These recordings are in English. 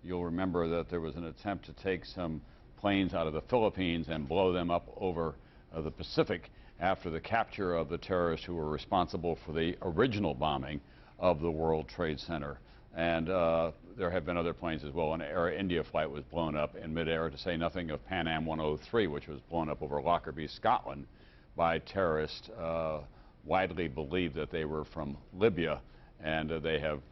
You'll remember that there was an attempt to take some planes out of the Philippines and blow them up over the Pacific after the capture of the terrorists who were responsible for the original bombing of the World Trade Center. And there have been other planes as well. An Air India flight was blown up in midair, to say nothing of Pan Am 103, which was blown up over Lockerbie, Scotland, by terrorists widely believed that they were from Libya. And they have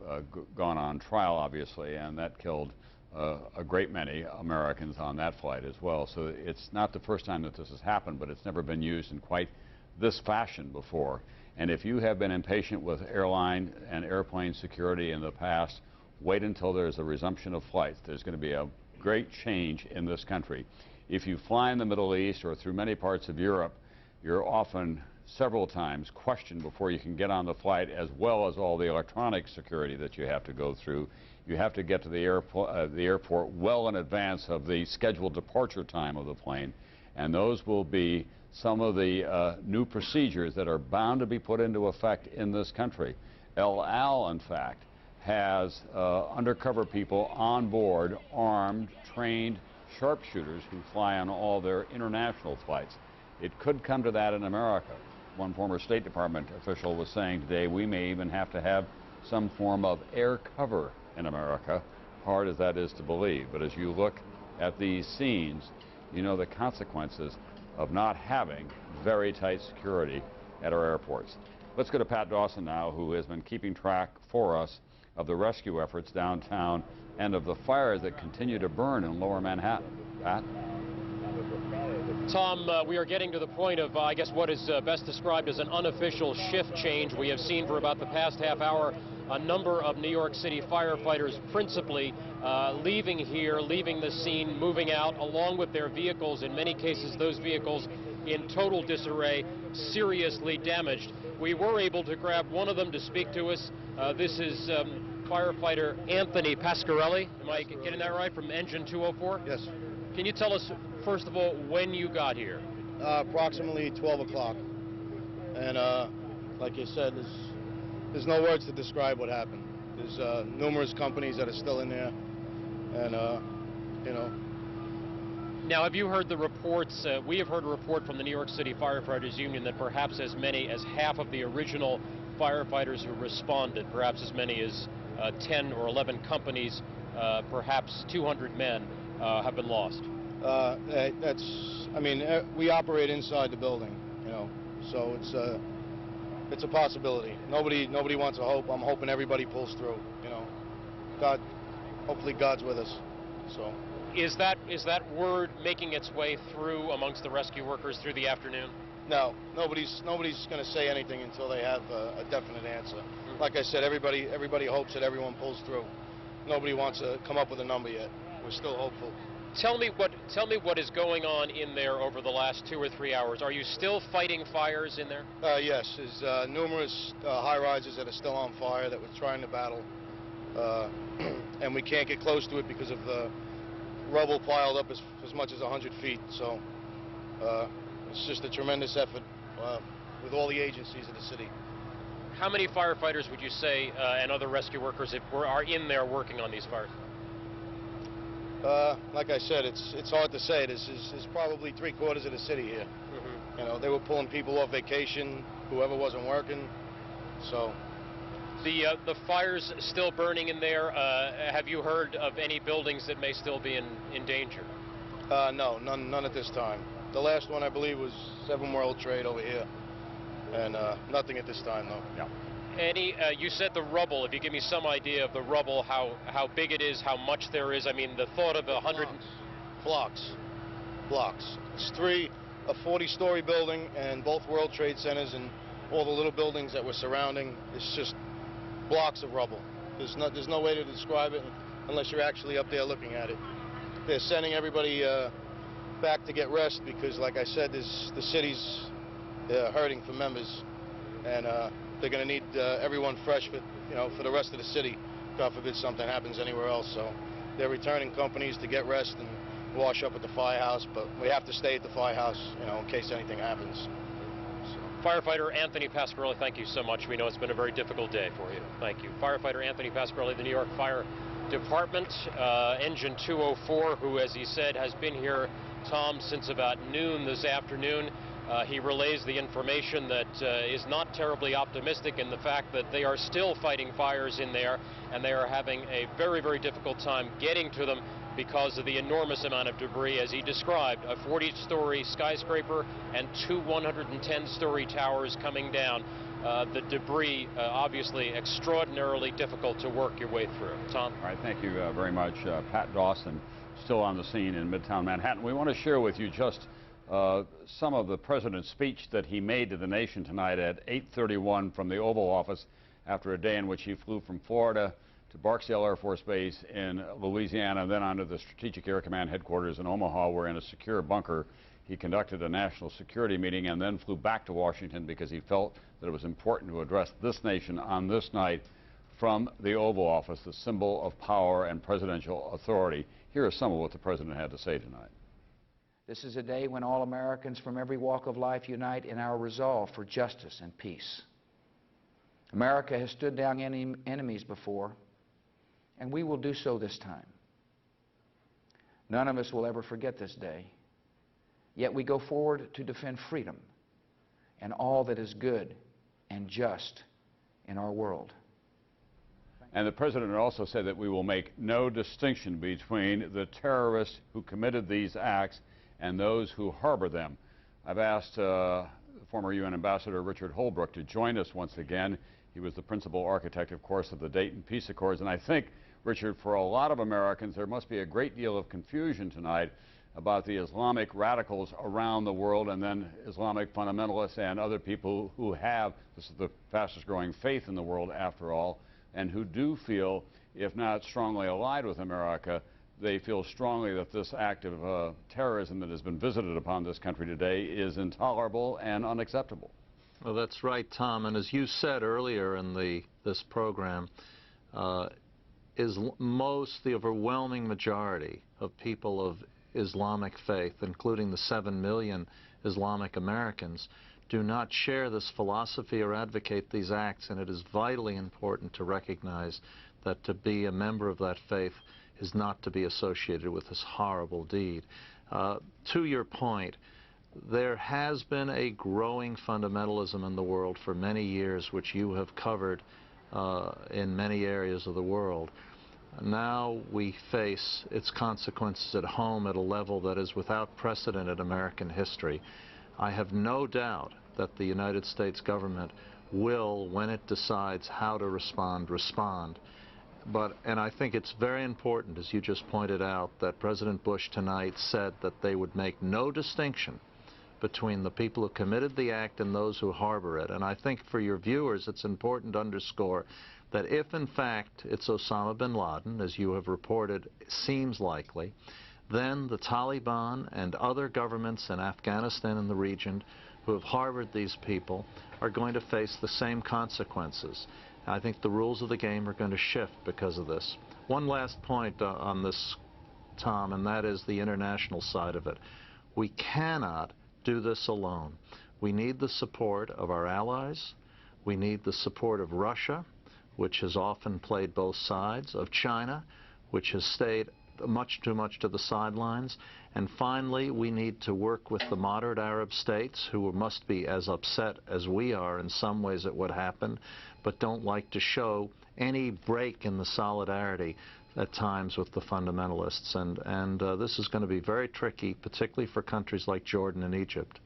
gone on trial, obviously, and that killed a great many Americans on that flight as well. So it's not the first time that this has happened, but it's never been used in quite this fashion before. And if you have been impatient with airline and airplane security in the past, wait until there's a resumption of flights. There's going to be a great change in this country. If you fly in the Middle East or through many parts of Europe, you're often several times questioned before you can get on the flight, as well as all the electronic security that you have to go through. You have to get to the airport well in advance of the scheduled departure time of the plane, and those will be some of the new procedures that are bound to be put into effect in this country. El Al, in fact, has undercover people on board, armed, trained sharpshooters who fly on all their international flights. It could come to that in America. One former State Department official was saying today we may even have to have some form of air cover in America, hard as that is to believe. But as you look at these scenes, you know the consequences of not having very tight security at our airports. Let's go to Pat Dawson now, who has been keeping track for us of the rescue efforts downtown and of the fires that continue to burn in Lower Manhattan. Pat? Tom, we are getting to the point of, I guess, what is best described as an unofficial shift change. We have seen for about the past half hour a number of New York City firefighters principally leaving here, leaving the scene, moving out, along with their vehicles. In many cases, those vehicles in total disarray, seriously damaged. We were able to grab one of them to speak to us. This is firefighter Anthony Pasquarelli. Am I getting that right, from Engine 204? Yes. Can you tell us, first of all, when you got here? Approximately 12 o'clock. And like you said, there's no words to describe what happened. There's numerous companies that are still in there. And, you know. Now, have you heard the reports? We have heard a report from the New York City Firefighters Union that perhaps as many as half of the original firefighters who responded, perhaps as many as 10 or 11 companies, perhaps 200 men, have been lost. I mean, we operate inside the building, you know, so it's a possibility. Nobody wants to hope. I'm hoping everybody pulls through, you know. Hopefully God's with us, so. Is that word making its way through amongst the rescue workers through the afternoon? No, nobody's going to say anything until they have a definite answer. Mm-hmm. Like I said, everybody hopes that everyone pulls through. Nobody wants to come up with a number yet. We're still hopeful. Tell me what is going on in there over the last 2 or 3 hours. Are you still fighting fires in there? Yes, there's numerous high-rises that are still on fire that we're trying to battle, and we can't get close to it because of the rubble piled up as much as 100 feet. So it's just a tremendous effort with all the agencies of the city. How many firefighters would you say and other rescue workers are in there working on these fires? Like I said, it's hard to say. This is probably 3/4 of the city here. Mm-hmm. You know, they were pulling people off vacation, whoever wasn't working. So the fire's still burning in there. Have you heard of any buildings that may still be in danger? No, none at this time. The last one, I believe, was 7 World Trade over here, and nothing at this time, though. Yeah. You said the rubble. If you give me some idea of the rubble, how big it is, how much there is. I mean, the thought of 100 blocks. It's a 40-story building, and both World Trade Centers and all the little buildings that were surrounding. It's just blocks of rubble. There's no way to describe it unless you're actually up there looking at it. They're sending everybody back to get rest because, like I said, the city's hurting for members, and they're going to need everyone fresh for the rest of the city. God forbid something happens anywhere else. So they're returning companies to get rest and wash up at the firehouse, but we have to stay at the firehouse, in case anything happens. So. Firefighter Anthony Pasquarelli, thank you so much. We know it's been a very difficult day for you. Thank you. Firefighter Anthony Pasquarelli, the New York Fire department, Engine 204, who, as he said, has been here, Tom, since about noon this afternoon. He relays the information that is not terribly optimistic in the fact that they are still fighting fires in there, and they are having a very, very difficult time getting to them because of the enormous amount of debris, as he described, a 40-story skyscraper and two 110-story towers coming down. The debris, obviously, extraordinarily difficult to work your way through. Tom? All right, thank you very much. Pat Dawson, still on the scene in Midtown Manhattan. We want to share with you just some of the president's speech that he made to the nation tonight at 8:31 from the Oval Office after a day in which he flew from Florida to Barksdale Air Force Base in Louisiana, and then onto the Strategic Air Command headquarters in Omaha, where in a secure bunker he conducted a national security meeting and then flew back to Washington because he felt that it was important to address this nation on this night from the Oval Office, the symbol of power and presidential authority. Here is some of what the president had to say tonight. This is a day when all Americans from every walk of life unite in our resolve for justice and peace. America has stood down enemies before, and we will do so this time. None of us will ever forget this day, yet we go forward to defend freedom and all that is good and just in our world. And the president also said that we will make no distinction between the terrorists who committed these acts and those who harbor them. I've asked former UN Ambassador Richard Holbrooke to join us once again. He was the principal architect, of course, of the Dayton Peace Accords. And I think, Richard, for a lot of Americans, there must be a great deal of confusion tonight about the Islamic radicals around the world, and then Islamic fundamentalists and other people who have, this is the fastest growing faith in the world after all, and who do feel, if not strongly allied with America, they feel strongly that this act of terrorism that has been visited upon this country today is intolerable and unacceptable. Well, that's right, Tom. And as you said earlier in this program, the overwhelming majority of people of Islamic faith, including the 7 million Islamic Americans, do not share this philosophy or advocate these acts, and it is vitally important to recognize that to be a member of that faith is not to be associated with this horrible deed. To your point, there has been a growing fundamentalism in the world for many years, which you have covered in many areas of the world. Now we face its consequences at home at a level that is without precedent in American history. I have no doubt that the United States government will, when it decides how to respond. And I think it's very important, as you just pointed out, that President Bush tonight said that they would make no distinction between the people who committed the act and those who harbor it. And I think for your viewers, it's important to underscore that if, in fact, it's Osama bin Laden, as you have reported, seems likely, then the Taliban and other governments in Afghanistan and the region who have harbored these people are going to face the same consequences. I think the rules of the game are going to shift because of this. One last point on this, Tom, and that is the international side of it. We cannot do this alone. We need the support of our allies. We need the support of Russia, which has often played both sides, of China, which has stayed much too much to the sidelines. And finally, we need to work with the moderate Arab states, who must be as upset as we are in some ways at what happened, but don't like to show any break in the solidarity at times with the fundamentalists. And this is going to be very tricky, particularly for countries like Jordan and Egypt.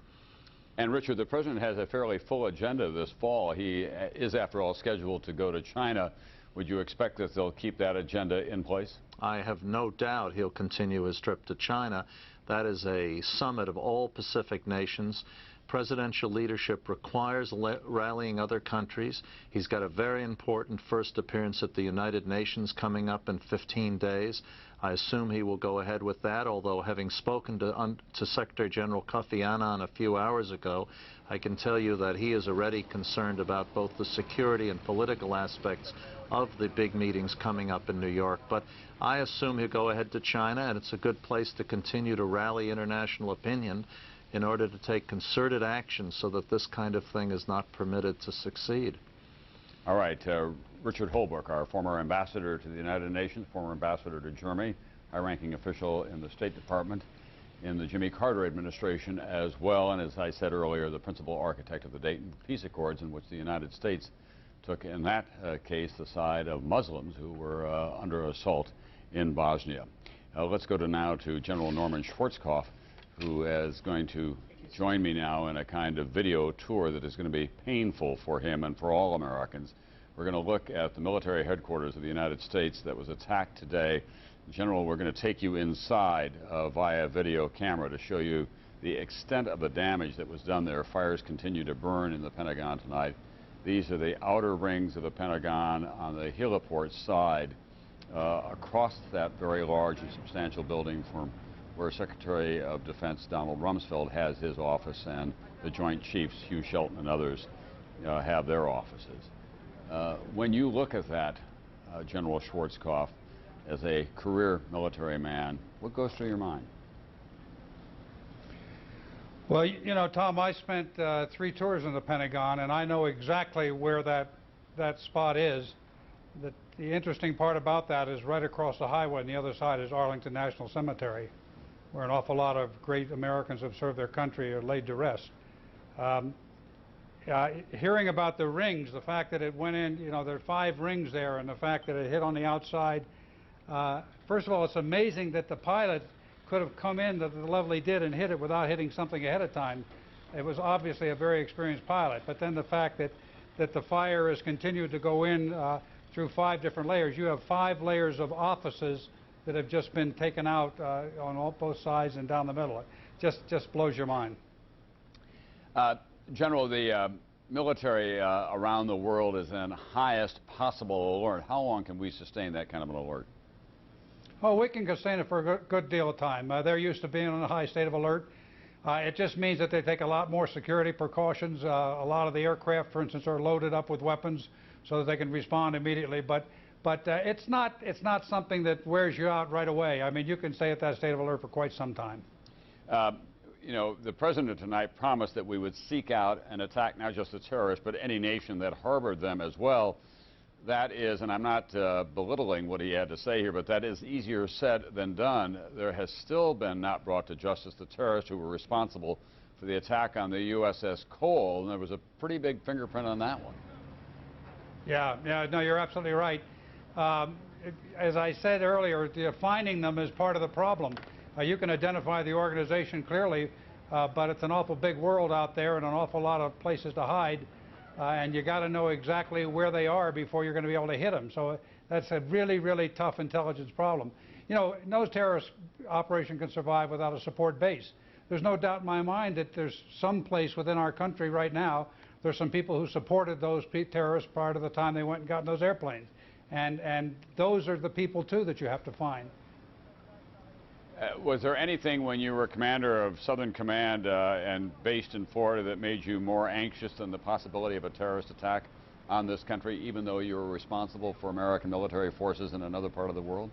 And Richard, the president has a fairly full agenda this fall. He is, after all, scheduled to go to China. Would you expect that they'll keep that agenda in place? I have no doubt he'll continue his trip to China. That is a summit of all Pacific nations. Presidential leadership requires rallying other countries. He's got a very important first appearance at the United Nations coming up in 15 days. I assume he will go ahead with that, although having spoken to Secretary General Kofi Annan a few hours ago, I can tell you that he is already concerned about both the security and political aspects of the big meetings coming up in New York. But I assume he'll go ahead to China, and it's a good place to continue to rally international opinion in order to take concerted action so that this kind of thing is not permitted to succeed. All right, Richard Holbrooke, our former ambassador to the United Nations, former ambassador to Germany, high-ranking official in the State Department in the Jimmy Carter administration as well, and as I said earlier, the principal architect of the Dayton Peace Accords, in which the United States took, in that case, the side of Muslims who were under assault in Bosnia. Let's go now to General Norman Schwarzkopf, who is going to join me now in a kind of video tour that is going to be painful for him and for all Americans. We're going to look at the military headquarters of the United States that was attacked today. General, we're going to take you inside via video camera to show you the extent of the damage that was done there. Fires continue to burn in the Pentagon tonight. These are the outer rings of the Pentagon on the heliport side across that very large and substantial building from where Secretary of Defense Donald Rumsfeld has his office, and the Joint Chiefs, Hugh Shelton and others, have their offices. When you look at that, General Schwarzkopf, as a career military man, what goes through your mind? Well, you know, Tom, I spent 3 tours in the Pentagon, and I know exactly where that spot is. The interesting part about that is right across the highway, and the other side is Arlington National Cemetery, where an awful lot of great Americans who have served their country are laid to rest. Hearing about the rings, the fact that it went in, you know, there are 5 rings there, and the fact that it hit on the outside, first of all, it's amazing that the pilot could have come in the level he did and hit it without hitting something ahead of time. It was obviously a very experienced pilot, but then the fact that the fire has continued to go in through 5 different layers. You have 5 layers of offices that have just been taken out on both sides and down the middle. It just blows your mind. General, the military around the world is in highest possible alert. How long can we sustain that kind of an alert? Oh, we can sustain it for a good deal of time. They're used to being in a high state of alert. It just means that they take a lot more security precautions. A lot of the aircraft, for instance, are loaded up with weapons so that they can respond immediately. But it's not something that wears you out right away. I mean, you can stay at that state of alert for quite some time. You know, the President tonight promised that we would seek out and attack not just the terrorists, but any nation that harbored them as well. That is, and I'm not belittling what he had to say here, but that is easier said than done. There has still been not brought to justice the terrorists who were responsible for the attack on the USS Cole, and there was a pretty big fingerprint on that one. Yeah, no, you're absolutely right. As I said earlier, finding them is part of the problem. You can identify the organization clearly, but it's an awful big world out there and an awful lot of places to hide, and you got to know exactly where they are before you're going to be able to hit them. So that's a really, really tough intelligence problem. You know, no terrorist operation can survive without a support base. There's no doubt in my mind that there's some place within our country right now, there's some people who supported those terrorists prior to the time they went and got in those airplanes. And those are the people, too, that you have to find. Was there anything when you were commander of Southern Command and based in Florida that made you more anxious than the possibility of a terrorist attack on this country, even though you were responsible for American military forces in another part of the world?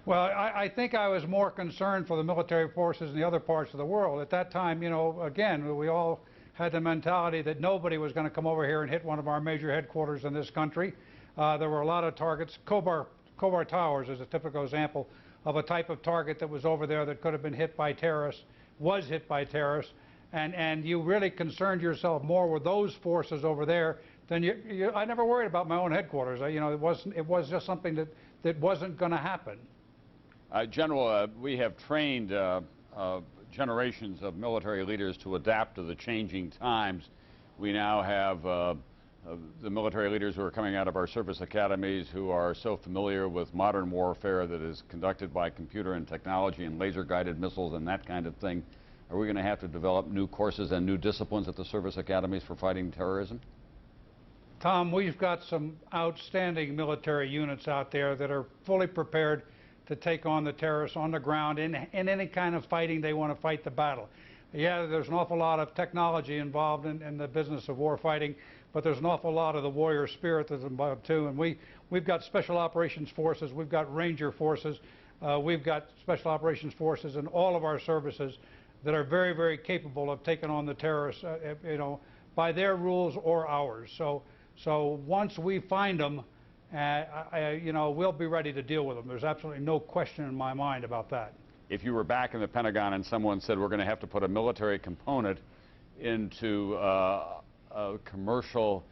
Well, I think I was more concerned for the military forces in the other parts of the world. At that time, you know, again, we all had the mentality that nobody was going to come over here and hit one of our major headquarters in this country. There were a lot of targets. Khobar Towers is a typical example of a type of target that was over there that could have been hit by terrorists, was hit by terrorists, and you really concerned yourself more with those forces over there than I never worried about my own headquarters. You know, it was just something that wasn't going to happen. General, we have trained generations of military leaders to adapt to the changing times. We now have the military leaders who are coming out of our service academies who are so familiar with modern warfare that is conducted by computer and technology and laser-guided missiles and that kind of thing. Are we going to have to develop new courses and new disciplines at the service academies for fighting terrorism? Tom, we've got some outstanding military units out there that are fully prepared to take on the terrorists on the ground in any kind of fighting they want to fight the battle. Yeah, there's an awful lot of technology involved in the business of war fighting, but there's an awful lot of the warrior spirit that's involved too. And we've got special operations forces, we've got ranger forces, we've got special operations forces in all of our services that are very, very capable of taking on the terrorists, you know, by their rules or ours. So So once we find them, you know, we'll be ready to deal with them. There's absolutely no question in my mind about that. If you were back in the Pentagon and someone said we're going to have to put a military component into commercial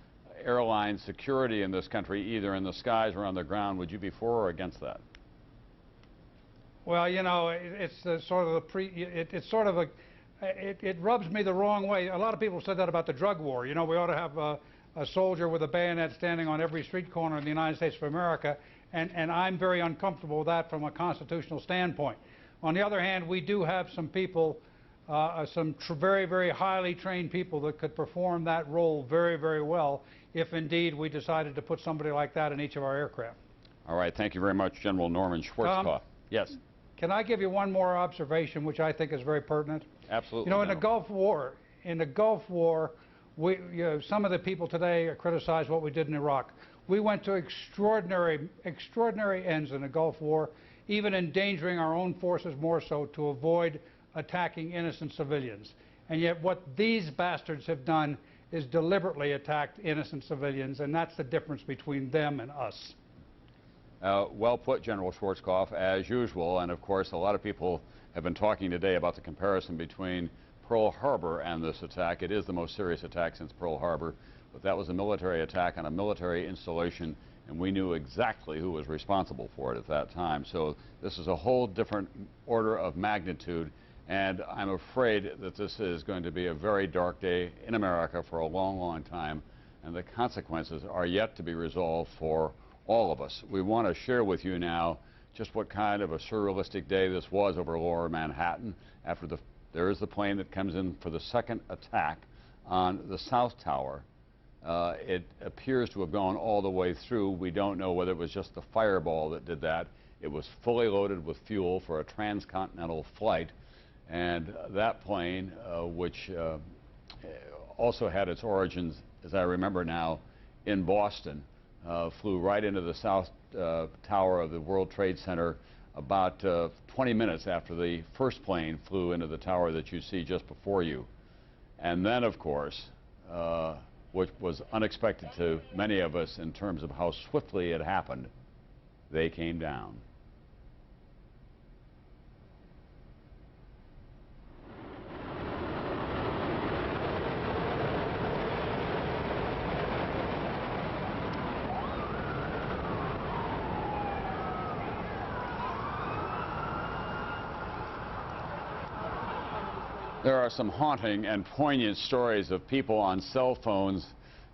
airline security in this country, either in the skies or on the ground, would you be for or against that? Well, you know, it's sort of it rubs me the wrong way. A lot of people said that about the drug war. You know, we ought to have a soldier with a bayonet standing on every street corner in the United States of America, and I'm very uncomfortable with that from a constitutional standpoint. On the other hand, we do have some people, some very, very highly trained people that could perform that role very, very well if indeed we decided to put somebody like that in each of our aircraft. All right, thank you very much, General Norman Schwarzkopf. Yes. Can I give you one more observation, which I think is very pertinent? Absolutely. You know, in the Gulf War, some of the people today criticize what we did in Iraq. We went to extraordinary ends in the Gulf War, even endangering our own forces more so to avoid attacking innocent civilians. And yet what these bastards have done is deliberately attacked innocent civilians, and that's the difference between them and us. Well put, General Schwarzkopf, as usual. And of course, a lot of people have been talking today about the comparison between Pearl Harbor and this attack. It is the most serious attack since Pearl Harbor, but that was a military attack on a military installation, and we knew exactly who was responsible for it at that time. So this is a whole different order of magnitude, and I'm afraid that this is going to be a very dark day in America for a long, long time, and the consequences are yet to be resolved for all of us. We want to share with you now just what kind of a surrealistic day this was over lower Manhattan. There is the plane that comes in for the second attack on the South Tower. It appears to have gone all the way through. We don't know whether it was just the fireball that did that. It was fully loaded with fuel for a transcontinental flight, and that plane, which also had its origins, as I remember now, in Boston, flew right into the South Tower of the World Trade Center about 20 minutes after the first plane flew into the tower that you see just before you. And then, of course, which was unexpected to many of us in terms of how swiftly it happened, they came down. There are some haunting and poignant stories of people on cell phones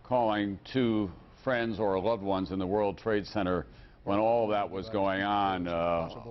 calling to friends or loved ones in the World Trade Center when all that was going on.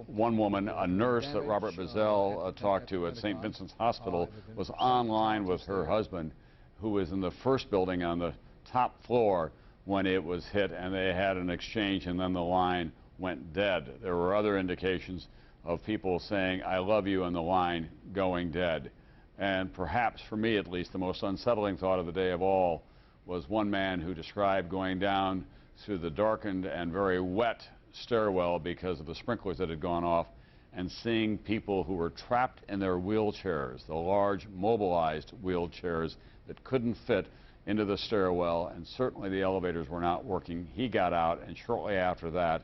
One woman, a nurse that Robert Bazell talked to at St. Vincent's Hospital, was online with her husband, who was in the first building on the top floor when it was hit, and they had an exchange, and then the line went dead. There were other indications of people saying, "I love you," and the line going dead. And perhaps, for me at least, the most unsettling thought of the day of all was one man who described going down through the darkened and very wet stairwell because of the sprinklers that had gone off and seeing people who were trapped in their wheelchairs, the large mobilized wheelchairs that couldn't fit into the stairwell, and certainly the elevators were not working. He got out, and shortly after that,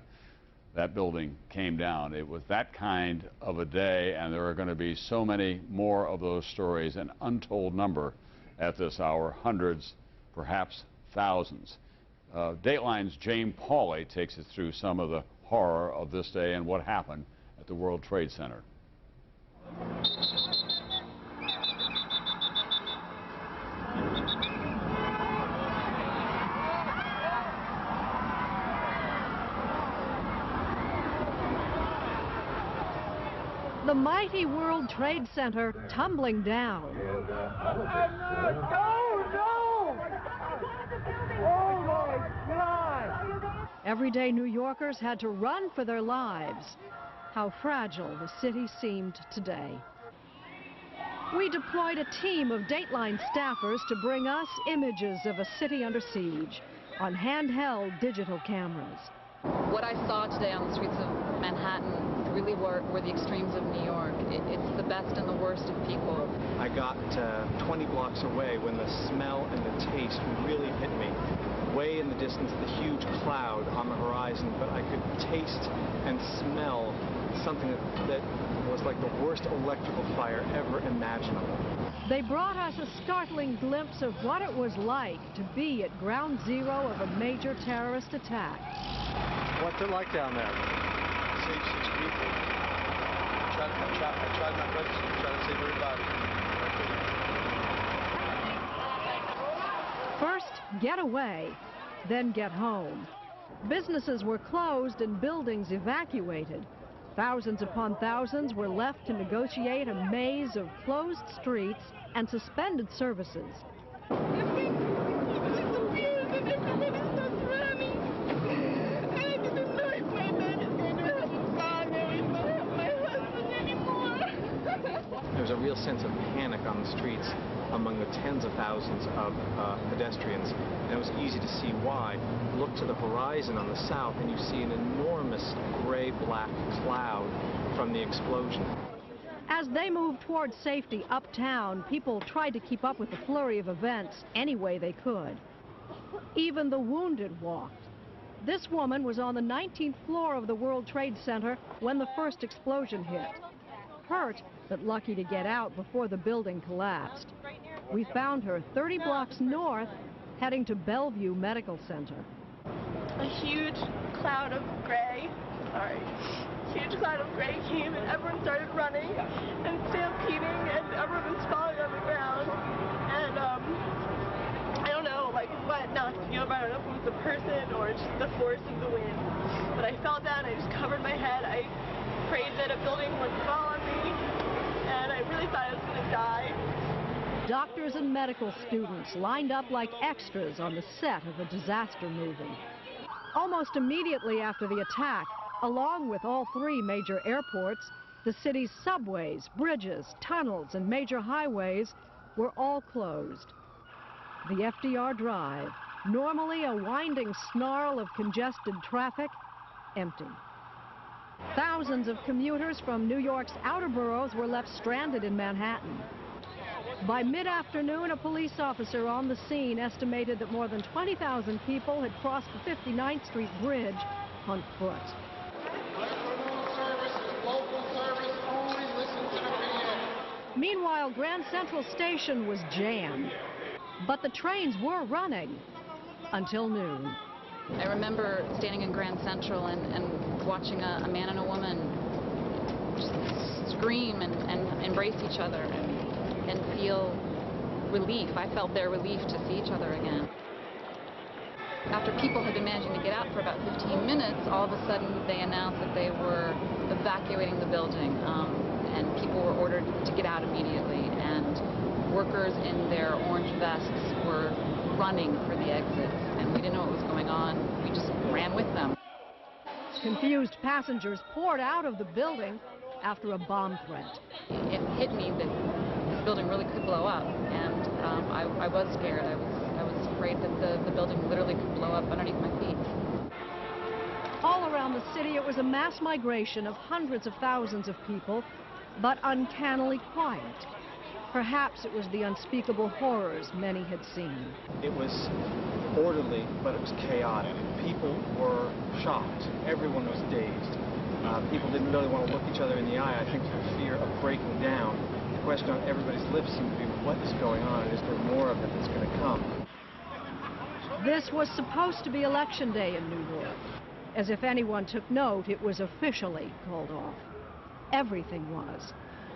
that building came down. It was that kind of a day, and there are going to be so many more of those stories, an untold number at this hour, hundreds, perhaps thousands. Dateline's Jane Pauley takes us through some of the horror of this day and what happened at the World Trade Center. The mighty World Trade Center tumbling down. Oh my God! Everyday New Yorkers had to run for their lives. How fragile the city seemed today. We deployed a team of Dateline staffers to bring us images of a city under siege on handheld digital cameras. What I saw today on the streets of Manhattan really were the extremes of New York. It's the best and the worst of people. I got 20 blocks away when the smell and the taste really hit me. way in the distance, the huge cloud on the horizon, but I could taste and smell something that was like the worst electrical fire ever imaginable. They brought us a startling glimpse of what it was like to be at ground zero of a major terrorist attack. What's it like down there? Save 6 people. I tried my best to try to save everybody. First, get away, then get home. Businesses were closed and buildings evacuated. Thousands upon thousands were left to negotiate a maze of closed streets and suspended services. There's a real sense of panic on the streets among the tens of thousands of pedestrians, and it was easy to see why. Look to the horizon on the south and you see an enormous gray-black cloud from the explosion. As they moved towards safety uptown, people tried to keep up with the flurry of events any way they could. Even the wounded walked. This woman was on the 19th floor of the World Trade Center when the first explosion hit. Hurt, but lucky to get out before the building collapsed. We found her 30 blocks north, heading to Bellevue Medical Center. A huge cloud of gray, huge cloud of gray came and everyone started running and stampeding and everyone was falling on the ground. And I don't know what knocked me over. I don't know if it was the person or just the force of the wind. But I fell down, I just covered my head. I prayed that a building wouldn't fall on me. And I really thought I was going to die. Doctors and medical students lined up like extras on the set of a disaster movie. Almost immediately after the attack, along with all 3 major airports, the city's subways, bridges, tunnels, and major highways were all closed. The FDR Drive, normally a winding snarl of congested traffic, empty. Thousands of commuters from New York's outer boroughs were left stranded in Manhattan. By mid-afternoon, a police officer on the scene estimated that more than 20,000 people had crossed the 59th Street Bridge on foot. Meanwhile, Grand Central Station was jammed, but the trains were running until noon. I remember standing in Grand Central and watching a man and a woman just scream and embrace each other and feel relief. I felt their relief to see each other again. After people had been managing to get out for about 15 minutes, all of a sudden they announced that they were evacuating the building, and people were ordered to get out immediately, and workers in their orange vests were running for the exits, and we didn't know what was going on. We just ran with them. Confused passengers poured out of the building after a bomb threat. It hit me that this building really could blow up, and I was scared. I was afraid that the building literally could blow up underneath my feet. All around the city, it was a mass migration of hundreds of thousands of people, but uncannily quiet. Perhaps it was the unspeakable horrors many had seen. It was orderly, but it was chaotic. People were shocked. Everyone was dazed. People didn't really want to look each other in the eye, I think, for fear of breaking down. The question on everybody's lips seemed to be, what is going on, and is there more of it that's going to come? This was supposed to be Election Day in New York. As if anyone took note, it was officially called off. Everything was.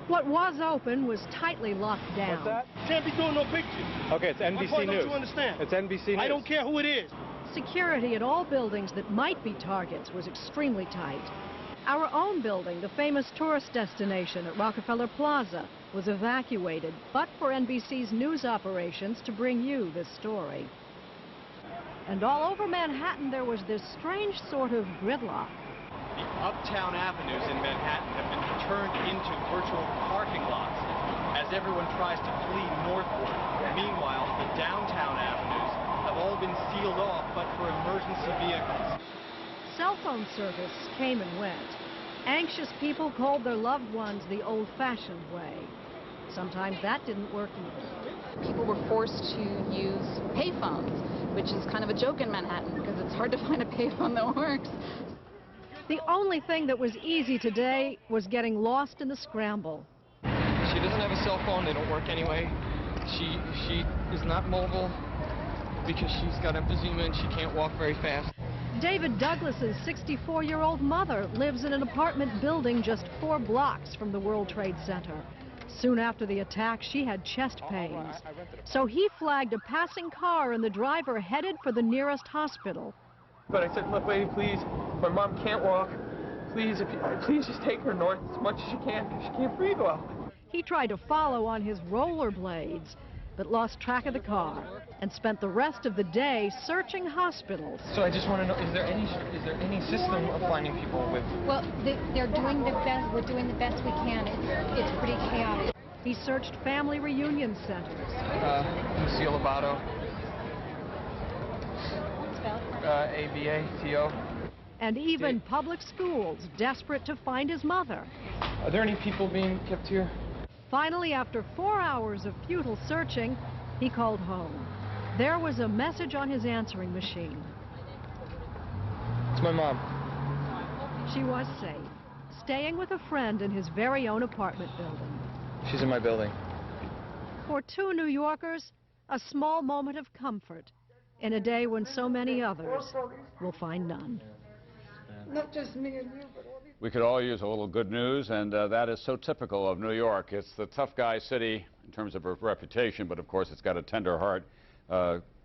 What was open was tightly locked down. What's that? Can't be doing no pictures. Okay, it's NBC Why News. Don't you understand? It's NBC News. I don't care who it is. Security at all buildings that might be targets was extremely tight. Our own building, the famous tourist destination at Rockefeller Plaza, was evacuated, but for NBC's news operations to bring you this story. And all over Manhattan, there was this strange sort of gridlock. The uptown avenues in Manhattan have been turned into virtual parking lots as everyone tries to flee northward. Meanwhile, the downtown avenues have all been sealed off, but for emergency vehicles. Cell phone service came and went. Anxious people called their loved ones the old-fashioned way. Sometimes that didn't work either. People were forced to use payphones, which is kind of a joke in Manhattan because it's hard to find a payphone that works. The only thing that was easy today was getting lost in the scramble. She doesn't have a cell phone. They don't work anyway. She is not mobile because she's got emphysema and she can't walk very fast. David Douglas's 64-year-old mother lives in an apartment building just 4 blocks from the World Trade Center. Soon after the attack, she had chest pains. So he flagged a passing car and the driver headed for the nearest hospital. But I said, look, lady, please, my mom can't walk. Please, please just take her north as much as you can because she can't breathe well. He tried to follow on his rollerblades, but lost track of the car and spent the rest of the day searching hospitals. So I just want to know, is there any system of finding people with... Well, they're doing the best. We're doing the best we can. It's pretty chaotic. He searched family reunion centers. Lucille Lovato. A-B-A-T-O. And even public schools desperate to find his mother. Are there any people being kept here? Finally, after 4 hours of futile searching, he called home. There was a message on his answering machine. It's my mom. She was safe, staying with a friend in his very own apartment building. She's in my building. For 2 New Yorkers, a small moment of comfort in a day when so many others will find none. Not just me and you, but all these... We could all use a little good news, and that is so typical of New York. It's the tough guy city in terms of a reputation, but of course it's got a tender heart.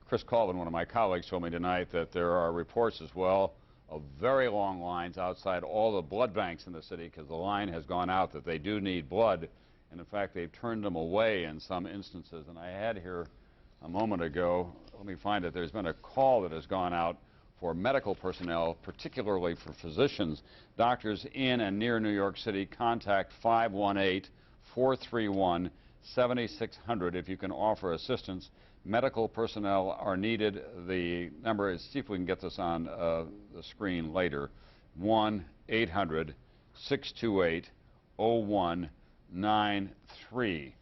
Chris Colvin, one of my colleagues, told me tonight that there are reports as well of very long lines outside all the blood banks in the city because the line has gone out that they do need blood, and in fact they've turned them away in some instances. And I had here a moment ago, let me find it, there's been a call that has gone out for medical personnel, particularly for physicians. Doctors in and near New York City, contact 518-431-7600 if you can offer assistance. Medical personnel are needed. The number is, see if we can get this on the screen later, 1-800-628-0193.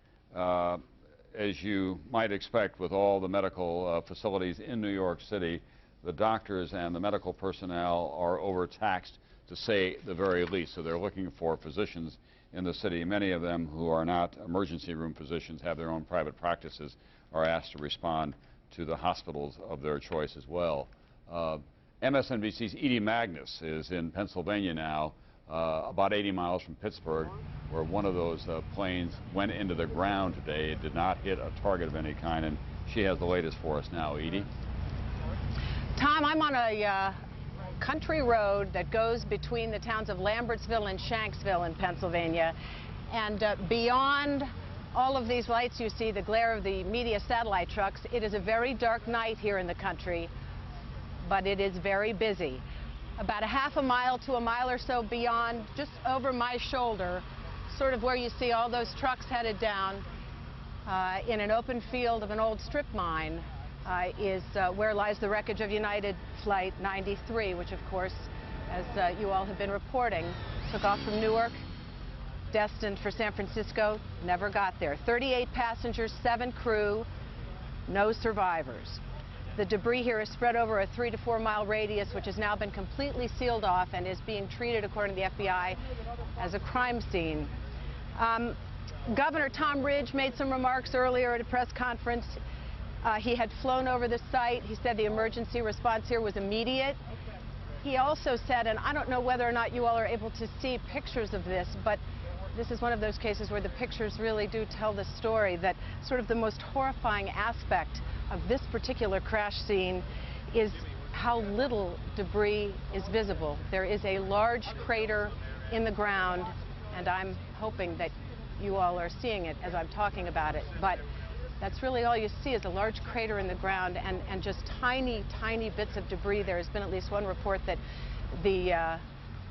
As you might expect with all the medical facilities in New York City, the doctors and the medical personnel are overtaxed, to say the very least. So they're looking for physicians in the city. Many of them who are not emergency room physicians, have their own private practices, are asked to respond to the hospitals of their choice as well. MSNBC's Edie Magnus is in Pennsylvania now, about 80 miles from Pittsburgh, where one of those planes went into the ground today. It did not hit a target of any kind, and she has the latest for us now. Edie? Tom, I'm on a country road that goes between the towns of Lambertsville and Shanksville in Pennsylvania. And beyond all of these lights you see, the glare of the media satellite trucks, it is a very dark night here in the country, but it is very busy. About a half a mile to a mile or so beyond, just over my shoulder, sort of where you see all those trucks headed down in an open field of an old strip mine, is where lies the wreckage of United Flight 93, which of course, as you all have been reporting, took off from Newark, destined for San Francisco, never got there. 38 passengers, 7 crew, no survivors. The debris here is spread over a 3 to 4 mile radius, which has now been completely sealed off and is being treated, according to the FBI, as a crime scene. Governor Tom Ridge made some remarks earlier at a press conference. He had flown over the site. He said the emergency response here was immediate. He also said, and I don't know whether or not you all are able to see pictures of this, but this is one of those cases where the pictures really do tell the story, that sort of the most horrifying aspect of this particular crash scene is how little debris is visible. There is a large crater in the ground, and I'm hoping that you all are seeing it as I'm talking about it. But that's really all you see, is a large crater in the ground and just tiny, tiny bits of debris. There has been at least one report that the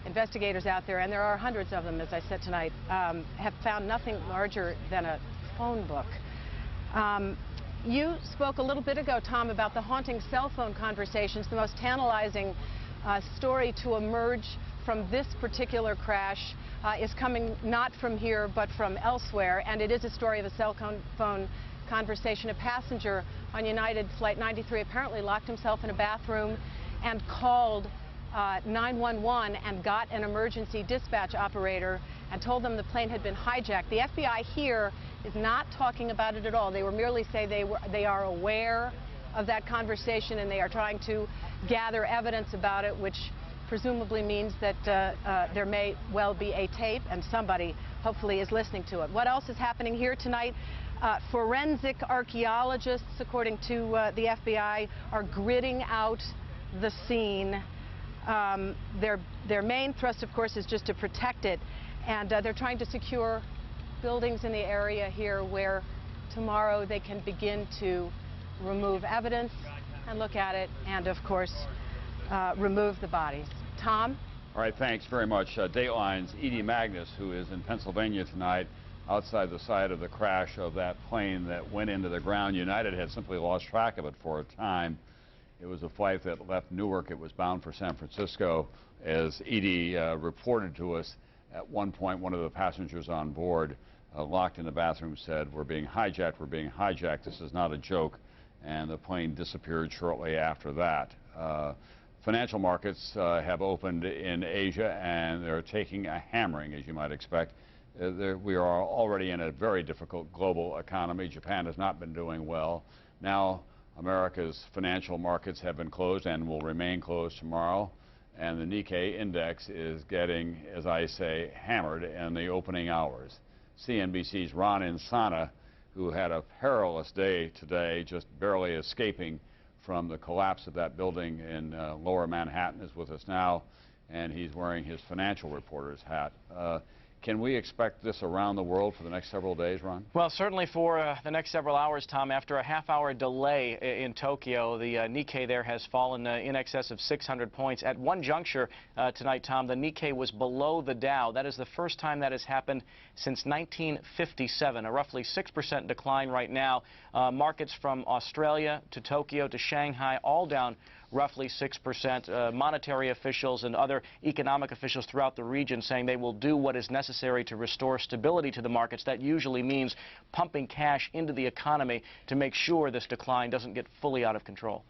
investigators out there, and there are hundreds of them, as I said tonight, have found nothing larger than a phone book. You spoke a little bit ago, Tom, about the haunting cell phone conversations, the most tantalizing story to emerge from this particular crash is coming not from here but from elsewhere, and it is a story of a cell phone conversation. A passenger on United Flight 93 apparently locked himself in a bathroom and called 911 and got an emergency dispatch operator and told them the plane had been hijacked. The FBI here is not talking about it at all. They were merely say they are aware of that conversation and they are trying to gather evidence about it, which presumably means that there may well be a tape and somebody hopefully is listening to it. What else is happening here tonight? Forensic archaeologists, according to the FBI, are gridding out the scene. Their main thrust, of course, is just to protect it, and they're trying to secure buildings in the area here where tomorrow they can begin to remove evidence and look at it and, of course, remove the bodies. Tom? All right, thanks very much. Dateline's Edie Magnus, who is in Pennsylvania tonight, outside the site of the crash of that plane that went into the ground. United had simply lost track of it for a time. It was a flight that left Newark. It was bound for San Francisco. As Edie reported to us, at one point, one of the passengers on board, locked in the bathroom, said, "We're being hijacked, we're being hijacked. This is not a joke." And the plane disappeared shortly after that. Financial markets have opened in Asia, and they're taking a hammering, as you might expect. We are already in a very difficult global economy. Japan has not been doing well. Now, America's financial markets have been closed and will remain closed tomorrow. And the Nikkei index is getting, as I say, hammered in the opening hours. CNBC's Ron Insana, who had a perilous day today, just barely escaping from the collapse of that building in lower Manhattan, is with us now, and he's wearing his financial reporter's hat. Can we expect this around the world for the next several days, Ron? Well, certainly for the next several hours, Tom. After a half-hour delay in Tokyo, the Nikkei there has fallen in excess of 600 points. At one juncture tonight, Tom, the Nikkei was below the Dow. That is the first time that has happened since 1957, a roughly 6% decline right now. Markets from Australia to Tokyo to Shanghai all down roughly 6%. Monetary officials and other economic officials throughout the region saying they will do what is necessary to restore stability to the markets. That usually means pumping cash into the economy to make sure this decline doesn't get fully out of control.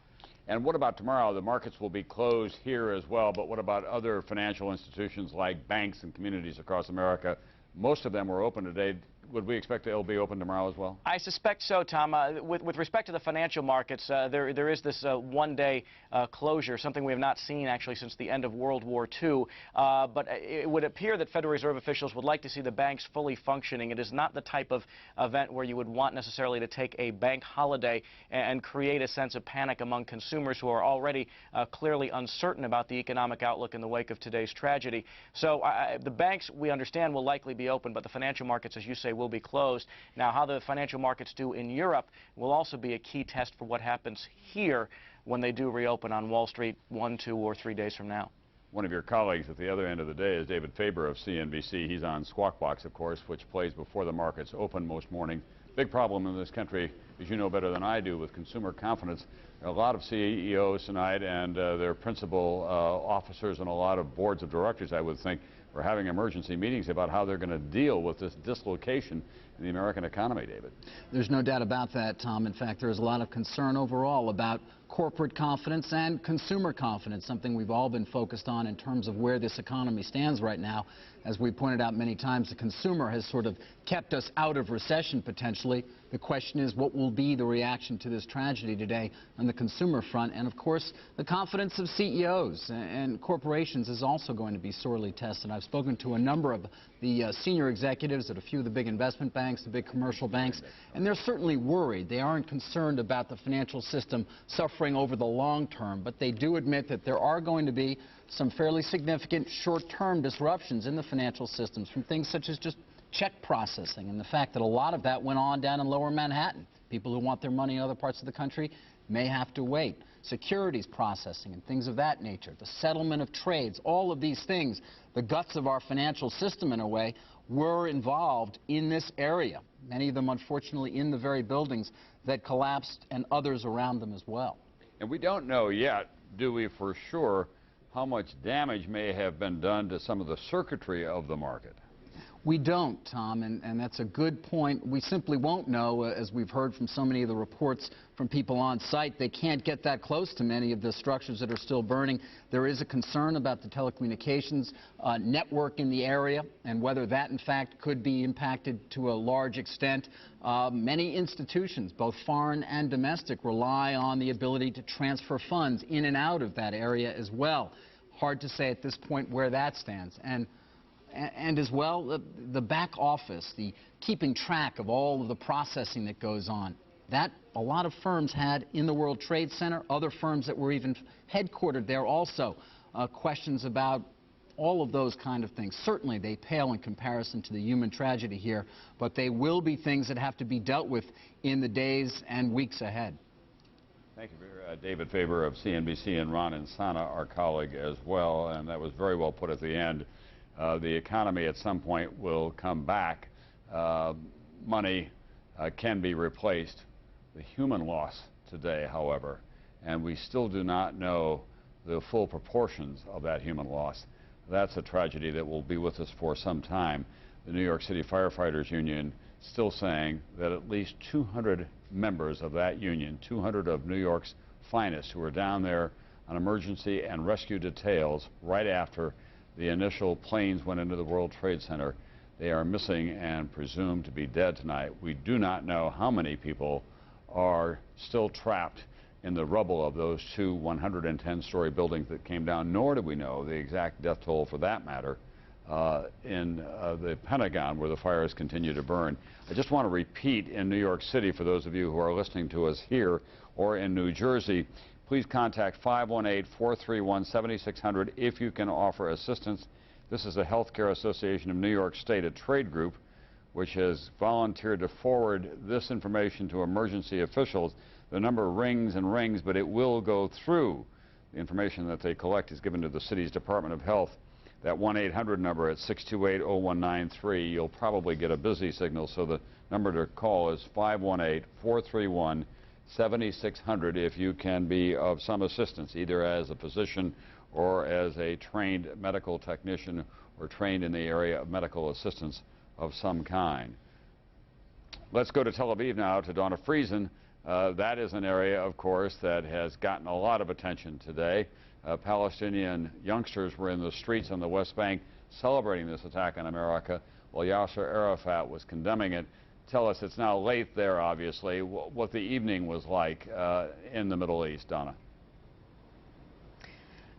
And what about tomorrow? The markets will be closed here as well, but what about other financial institutions like banks and communities across America? Most of them were open today. Would we expect they'll be open tomorrow as well? I suspect so, Tom. With respect to the financial markets, there is this one-day closure, something we have not seen actually since the end of World War II. But it would appear that Federal Reserve officials would like to see the banks fully functioning. It is not the type of event where you would want necessarily to take a bank holiday and create a sense of panic among consumers who are already clearly uncertain about the economic outlook in the wake of today's tragedy. So the banks, we understand, will likely be open, but the financial markets, as you say, will be closed. Now, how the financial markets do in Europe will also be a key test for what happens here when they do reopen on Wall Street 1, 2, or 3 days from now. One of your colleagues at the other end of the day is David Faber of CNBC. He's on Squawk Box, of course, which plays before the markets open most mornings. Big problem in this country, as you know better than I do, with consumer confidence. There are a lot of CEOs tonight and their principal officers and a lot of boards of directors, I would think, are having emergency meetings about how they're going to deal with this dislocation in the American economy, David. There's no doubt about that, Tom. In fact, there's a lot of concern overall about corporate confidence and consumer confidence, something we've all been focused on in terms of where this economy stands right now. As we pointed out many times, the consumer has sort of kept us out of recession potentially. The question is, what will be the reaction to this tragedy today on the consumer front? And of course, the confidence of CEOs and corporations is also going to be sorely tested. I've spoken to a number of the senior executives at a few of the big investment banks, the big commercial banks, and they're certainly worried. They aren't concerned about the financial system suffering over the long term, but they do admit that there are going to be some fairly significant short-term disruptions in the financial systems from things such as just check processing and the fact that a lot of that went on down in lower Manhattan. People who want their money in other parts of the country may have to wait. Securities processing and things of that nature, the settlement of trades, all of these things, the guts of our financial system in a way, were involved in this area. Many of them, unfortunately, in the very buildings that collapsed and others around them as well. And we don't know yet, do we, for sure, how much damage may have been done to some of the circuitry of the market? We don't, Tom, and that's a good point. We simply won't know, as we've heard from so many of the reports from people on site. They can't get that close to many of the structures that are still burning. There is a concern about the telecommunications network in the area and whether that, in fact, could be impacted to a large extent. Many institutions, both foreign and domestic, rely on the ability to transfer funds in and out of that area as well. Hard to say at this point where that stands. And as well, the back office, the keeping track of all of the processing that goes on, that a lot of firms had in the World Trade Center, other firms that were even headquartered there also. Questions about all of those kind of things. Certainly they pale in comparison to the human tragedy here, but they will be things that have to be dealt with in the days and weeks ahead. Thank you, David Faber of CNBC, and Ron Insana, our colleague, as well, and that was very well put at the end. The economy at some point will come back. Money can be replaced. The human loss today, however, and we still do not know the full proportions of that human loss. That's a tragedy that will be with us for some time. The New York City Firefighters Union still saying that at least 200 members of that union, 200 of New York's finest, who were down there on emergency and rescue details right after the initial planes went into the World Trade Center, they are missing and presumed to be dead tonight. We do not know how many people are still trapped in the rubble of those two 110-story buildings that came down, nor do we know the exact death toll, for that matter, in the Pentagon, where the fires continue to burn. I just want to repeat, in New York City, for those of you who are listening to us here or in New Jersey, please contact 518-431-7600 if you can offer assistance. This is the Healthcare Association of New York State, a trade group which has volunteered to forward this information to emergency officials. The number rings and rings, but it will go through. The information that they collect is given to the city's Department of Health. That 1-800 number at 628-0193, you'll probably get a busy signal, so the number to call is 518-431-7600 if you can be of some assistance, either as a physician or as a trained medical technician or trained in the area of medical assistance of some kind. Let's go to Tel Aviv now to Donna Friesen. That is an area, of course, that has gotten a lot of attention today. Palestinian youngsters were in the streets on the West Bank celebrating this attack on America, while Yasser Arafat was condemning it. Tell us, it's now late there, obviously, what the evening was like in the Middle East, Donna.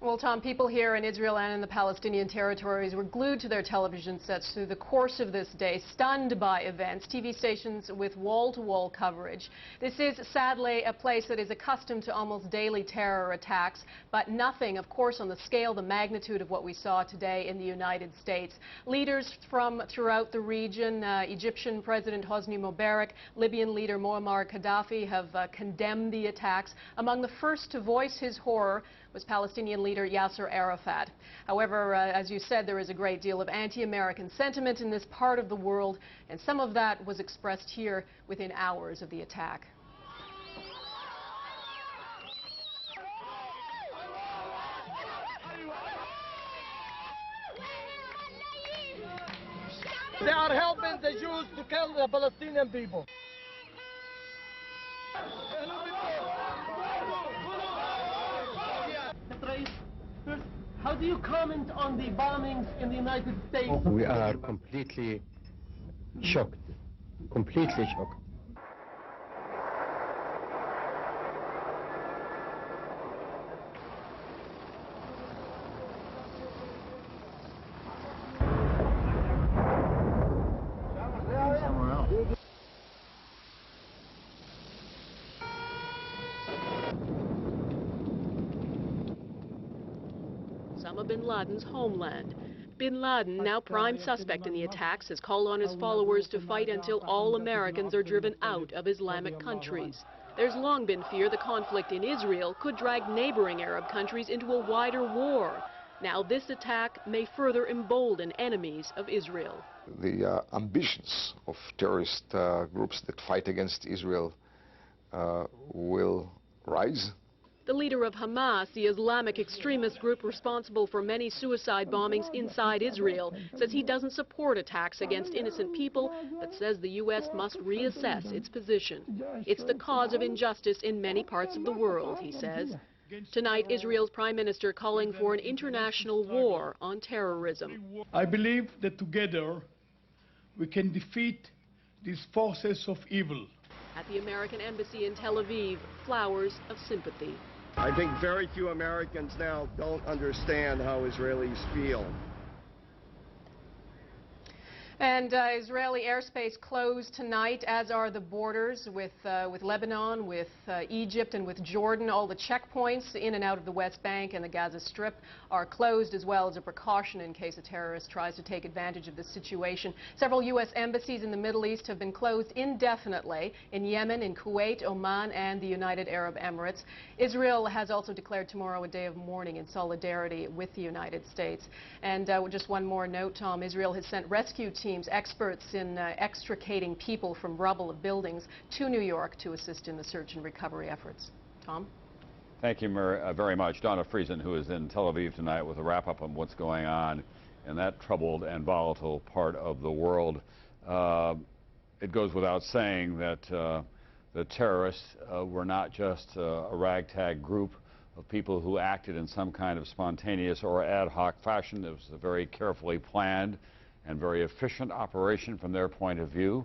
Well, Tom, people here in Israel and in the Palestinian territories were glued to their television sets through the course of this day, stunned by events, TV stations with wall-to-wall coverage. This is, sadly, a place that is accustomed to almost daily terror attacks, but nothing, of course, on the scale, the magnitude of what we saw today in the United States. Leaders from throughout the region, Egyptian President Hosni Mubarak, Libyan leader Muammar Gaddafi have condemned the attacks. Among the first to voice his horror was Palestinian leader Yasser Arafat. However, as you said, there is a great deal of anti-American sentiment in this part of the world, and some of that was expressed here within hours of the attack. They are helping the Jews to kill the Palestinian people. How do you comment on the bombings in the United States? We are completely shocked. Completely shocked. Osama bin Laden's homeland. Bin Laden, now prime suspect in the attacks, has called on his followers to fight until all Americans are driven out of Islamic countries. There's long been fear the conflict in Israel could drag neighboring Arab countries into a wider war. Now this attack may further embolden enemies of Israel. The ambitions of terrorist groups that fight against Israel will rise, The leader of Hamas, the Islamic extremist group responsible for many suicide bombings inside Israel, says he doesn't support attacks against innocent people, but says the U.S. must reassess its position. It's the cause of injustice in many parts of the world, he says. Tonight, Israel's prime minister calling for an international war on terrorism. I believe that together we can defeat these forces of evil. At the American Embassy in Tel Aviv, flowers of sympathy. I think very few Americans now don't understand how Israelis feel. And Israeli airspace closed tonight, as are the borders with Lebanon, with Egypt, and with Jordan. All the checkpoints in and out of the West Bank and the Gaza Strip are closed, as well as a precaution in case a terrorist tries to take advantage of the situation. Several U.S. embassies in the Middle East have been closed indefinitely in Yemen, in Kuwait, Oman, and the United Arab Emirates. Israel has also declared tomorrow a day of mourning in solidarity with the United States. And just one more note, Tom. Israel has sent rescue teams, experts in extricating people from rubble of buildings, to New York to assist in the search and recovery efforts. Tom? Thank you very much. Donna Friesen, who is in Tel Aviv tonight with a wrap-up on what's going on in that troubled and volatile part of the world. It goes without saying that the terrorists were not just a ragtag group of people who acted in some kind of spontaneous or ad hoc fashion. It was a very carefully planned and very efficient operation from their point of view.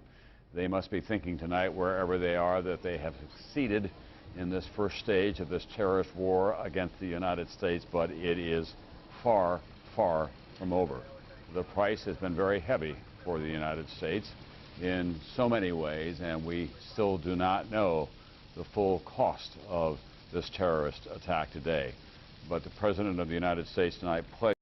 They must be thinking tonight, wherever they are, that they have succeeded in this first stage of this terrorist war against the United States, but it is far, far from over. The price has been very heavy for the United States in so many ways, and we still do not know the full cost of this terrorist attack today. But the President of the United States tonight pledged